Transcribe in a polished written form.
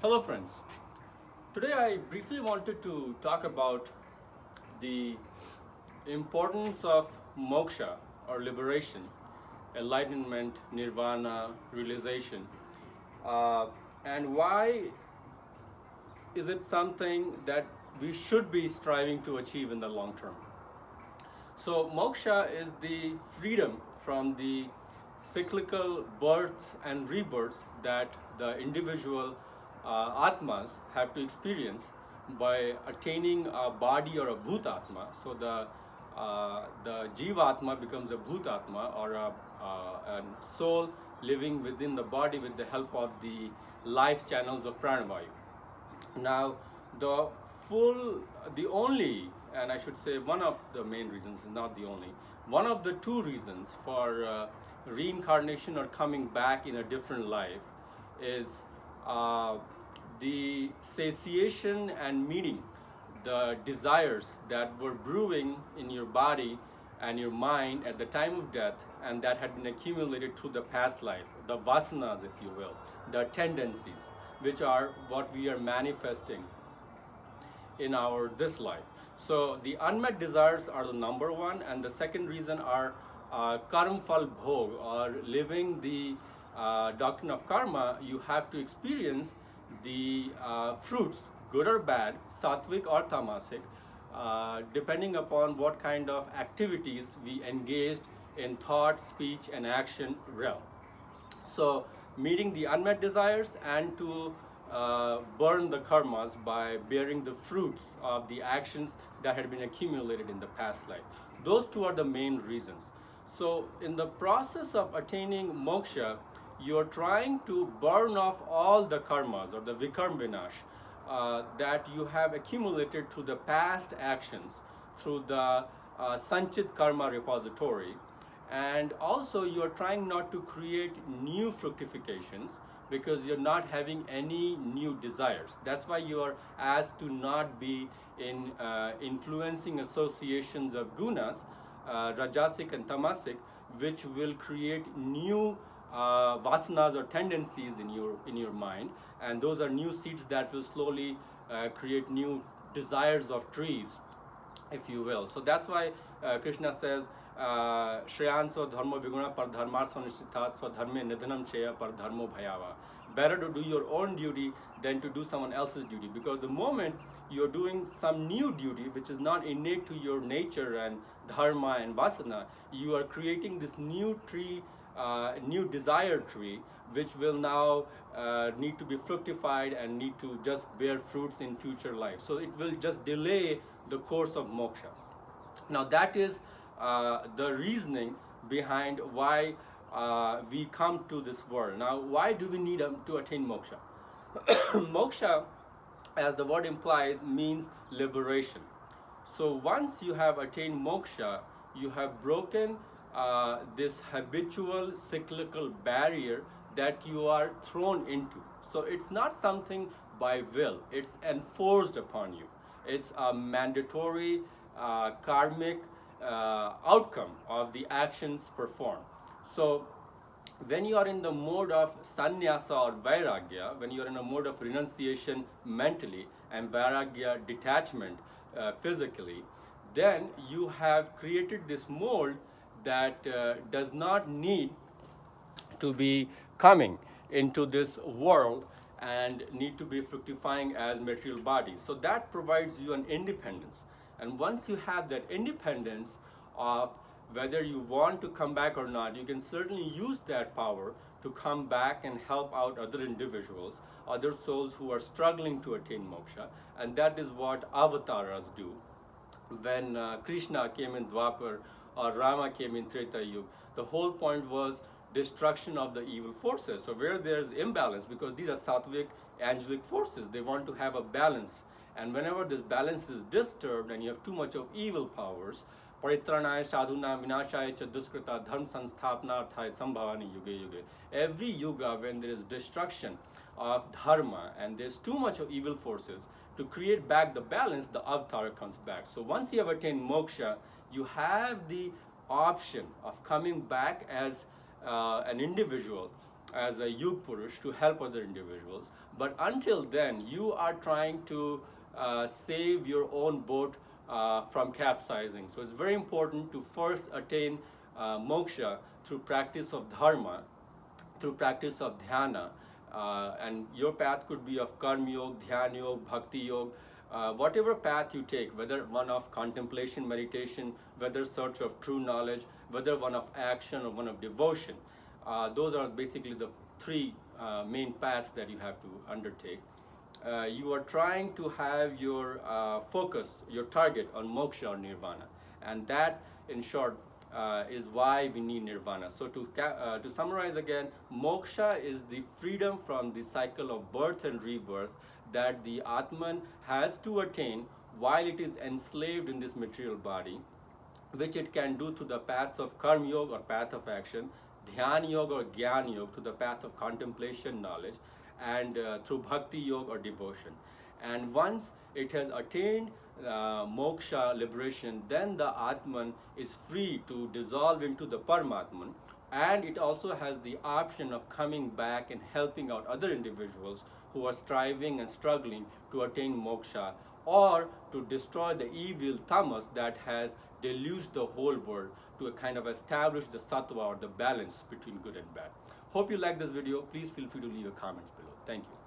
Hello friends. Today I briefly wanted to talk about the importance of moksha or liberation, enlightenment, nirvana, realization, uh, and why is it something that we should be striving to achieve in the long term. So moksha is the freedom from the cyclical births and rebirths that the individual atmas have to experience by attaining a body or a bhutatma. So the jivatma becomes a bhutatma or a soul living within the body with the help of the life channels of pranavayu. Now, the the only, and I should say one of the main reasons, not the only, one of the two reasons for reincarnation or coming back in a different life is uh, the satiation and meeting the desires that were brewing in your body and your mind at the time of death and that had been accumulated through the past life, the vasanas, if you will, the tendencies, which are what we are manifesting in our this life. So the unmet desires are the number one, and the second reason are karma phal bhog, or living the doctrine of karma. You have to experience the fruits, good or bad, sattvic or tamasic, depending upon what kind of activities we engaged in thought, speech, and action realm. So, meeting the unmet desires and to burn the karmas by bearing the fruits of the actions that had been accumulated in the past life. Those two are the main reasons. So, in the process of attaining moksha, you're trying to burn off all the karmas or the vikarm vinash that you have accumulated through the past actions, through the sanchit karma repository, and also you're trying not to create new fructifications because you're not having any new desires. That's why you are asked to not be in influencing associations of gunas, rajasic and tamasic, which will create new vasanas or tendencies in your mind, and those are new seeds that will slowly create new desires of trees, if you will. So that's why Krishna says, Shreyanso dharma viguna par dharmarsa nishchitat swadharme nidhanam sheya par dharmo bhayava. Better to do your own duty than to do someone else's duty, because the moment you're doing some new duty which is not innate to your nature and dharma and vasana, you are creating this new tree, new desire tree, which will now need to be fructified and need to just bear fruits in future life. So it will just delay the course of moksha. Now that is the reasoning behind why we come to this world. Now, why do we need to attain moksha? Moksha, as the word implies, means liberation. So once you have attained moksha, you have broken this habitual cyclical barrier that you are thrown into. So it's not something by will, it's enforced upon you. It's a mandatory karmic outcome of the actions performed. So when you are in the mode of sanyasa or vairagya, when you are in a mode of renunciation mentally and vairagya detachment physically, then you have created this mold that does not need to be coming into this world and need to be fructifying as material bodies. So that provides you an independence. And once you have that independence of whether you want to come back or not, you can certainly use that power to come back and help out other individuals, other souls who are struggling to attain moksha. And that is what avatars do. When Krishna came in Dwapar or Rama came in Treta Yuga, the whole point was destruction of the evil forces. So where there's imbalance, because these are sattvic angelic forces, they want to have a balance. And whenever this balance is disturbed and you have too much of evil powers, paritranaya sadhuna vinashaya cha duskrita dharma sansthapanarthaya sambhavani yuge yuge. Every yuga, when there is destruction of dharma and there's too much of evil forces, to create back the balance, the avatar comes back. So once you have attained moksha, you have the option of coming back as an individual as a Yug Purush to help other individuals. But until then, you are trying to save your own boat from capsizing. So it's very important to first attain moksha through practice of dharma, through practice of dhyana, and your path could be of karma yog, dhyana yog, bhakti yog, whatever path you take, whether one of contemplation, meditation, whether search of true knowledge, whether one of action or one of devotion. Those are basically the three main paths that you have to undertake. You are trying to have your focus, your target on moksha or nirvana, and that, in short, is why we need nirvana. So to summarize again, moksha is the freedom from the cycle of birth and rebirth that the Atman has to attain while it is enslaved in this material body, which it can do through the paths of karma yoga or path of action, Dhyana Yog or Jnana Yog to the path of contemplation, knowledge, and through Bhakti Yog or devotion. And once it has attained moksha, liberation, then the Atman is free to dissolve into the Paramatman, and it also has the option of coming back and helping out other individuals who are striving and struggling to attain moksha, or to destroy the evil tamas that has deluged the whole world, to kind of establish the sattva or the balance between good and bad. Hope you like this video. Please feel free to leave your comments below. Thank you.